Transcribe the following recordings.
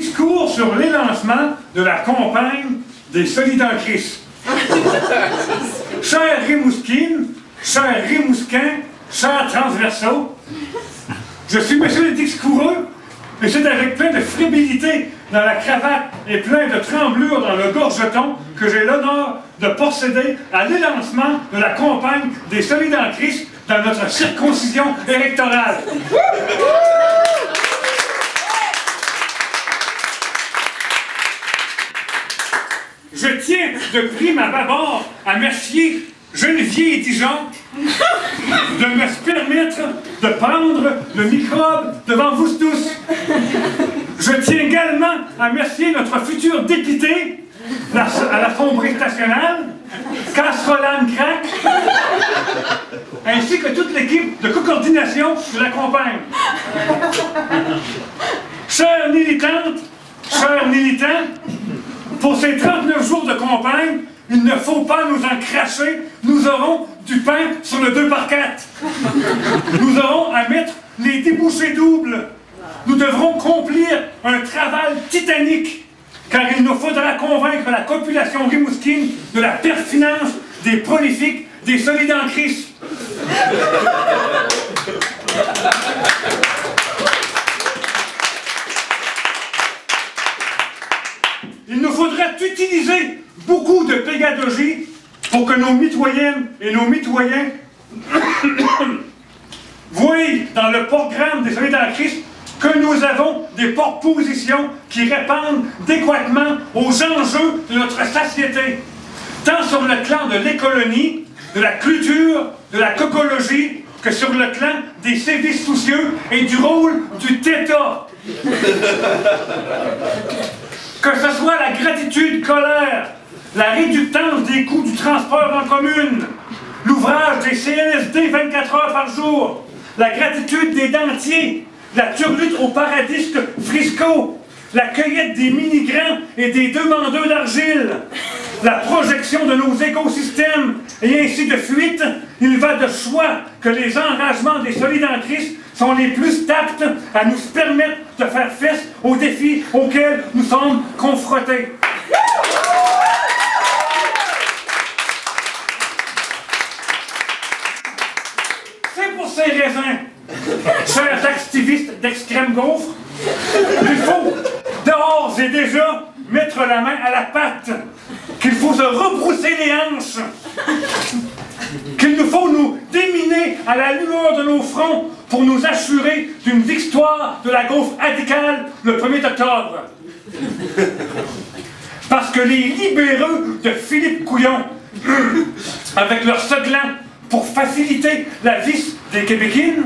discours sur l'élancement de la campagne des Solides en Christ. Chers Rimouskines, chers Rimouskins, chers transversaux, je suis monsieur le discoureux, et c'est avec plein de fébrilité dans la cravate et plein de tremblure dans le gorgeton que j'ai l'honneur de procéder à l'élancement de la campagne des Solides en Christ dans notre circoncision électorale. Je tiens de prime abord à remercier Geneviève et Dijon de me permettre de prendre le microbe devant vous tous. Je tiens également à remercier notre futur député à l'Assemblée nationale, Casserolane Crac, ainsi que toute l'équipe de coordination de la campagne. Chères militantes, chers militants, pour ces 39 jours de campagne, il ne faut pas nous en cracher. Nous aurons du pain sur le 2x4. Nous aurons à mettre les débouchés doubles. Nous devrons accomplir un travail titanique, car il nous faudra convaincre la population rimouskine de la pertinence des prolifiques des Solides en Christ. Il nous faudra utiliser beaucoup de pédagogie pour que nos mitoyennes et nos mitoyens voient dans le programme des Solides en Christ que nous avons des porte-positions qui répondent adéquatement aux enjeux de notre société, tant sur le plan de l'économie, de la culture, de la cocologie, que sur le plan des services sociaux et du rôle du TETA. Que ce soit la gratitude colère, la réductance des coûts du transport en commune, l'ouvrage des CNSD 24 heures par jour, la gratitude des dentiers, la turlute aux paradisques frisco, la cueillette des migrants et des demandeurs d'argile, la projection de nos écosystèmes et ainsi de suite, il va de soi que les engagements des Solides en Christ sont les plus aptes à nous permettre de faire face aux défis auxquels nous sommes confrontés. C'est pour ces raisons, chers activistes d'extrême gauche, il faut d'ores et déjà mettre la main à la pâte, qu'il faut se rebrousser les hanches, qu'il nous faut nous déminer à la lueur de nos fronts pour nous assurer d'une victoire de la gauche radicale le 1er octobre. Parce que les libéraux de Philippe Couillon, avec leur seglant pour faciliter la vie des Québécois,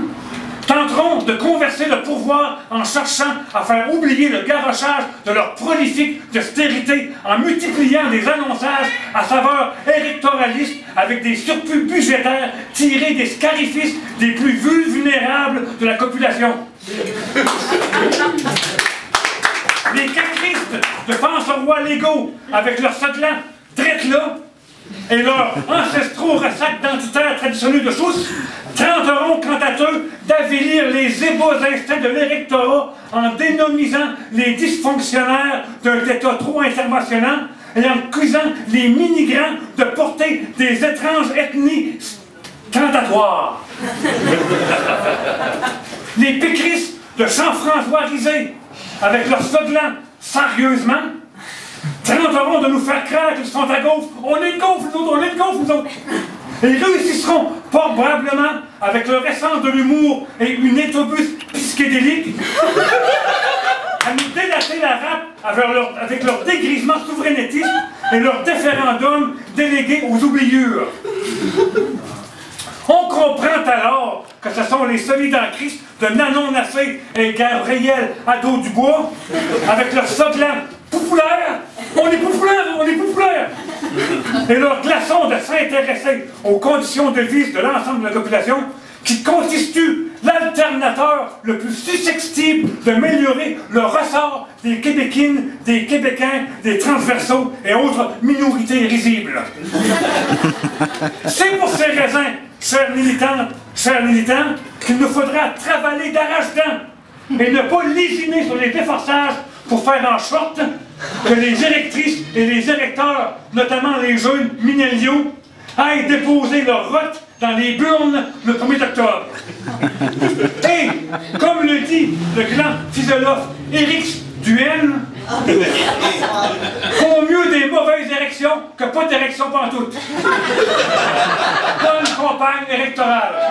tenteront de converser le pouvoir en cherchant à faire oublier le garochage de leur prolifique d'austérité en multipliant des annonçages à saveur électoraliste avec des surplus budgétaires tirés des scarifices des plus vulnérables de la population. Les cacristes de pense-rois légaux avec leur seglant drette là et leurs ancestraux recettes identitaires traditionnels de chousse tenteront quant à eux d'avilir les ébats instincts de l'électorat en dénomisant les dysfonctionnaires d'un État trop interventionnel et en accusant les migrants de porter des étranges ethnies tentatoires. Les pécristes de Jean-François Risé, avec leur slogan « Sérieusement », tenteront de nous faire croire qu'ils sont à gauche. On est de gauche, nous autres, on est de gauche, nous autres. Et ils réussiront probablement, avec leur essence de l'humour et une étobus psychédélique, à nous délater la rate avec leur dégrisement souverainetiste et leur référendum délégué aux oubliures. On comprend alors que ce sont les Solides en Christ de Nanon Nassé et Gabriel Nadeau-Dubois, avec leur slogan populaire, on est populaire, on est populaire, et leur glaçon de s'intéresser aux conditions de vie de l'ensemble de la population, qui constitue l'alternateur le plus susceptible d'améliorer le ressort des Québécoines, des Québécois, des transversaux et autres minorités risibles. C'est pour ces raisons, chers militantes, chers militants, qu'il nous faudra travailler d'arrache-dents et ne pas lésiner sur les déforçages pour faire en sorte que les électrices et les électeurs, notamment les jeunes milléniaux, aillent déposer leur vote dans les burnes le 1er octobre. Et, comme le dit le grand philosophe Éric Duhaime, vaut mieux des mauvaises élections que pas d'élections pantoute. Bonne campagne électorale.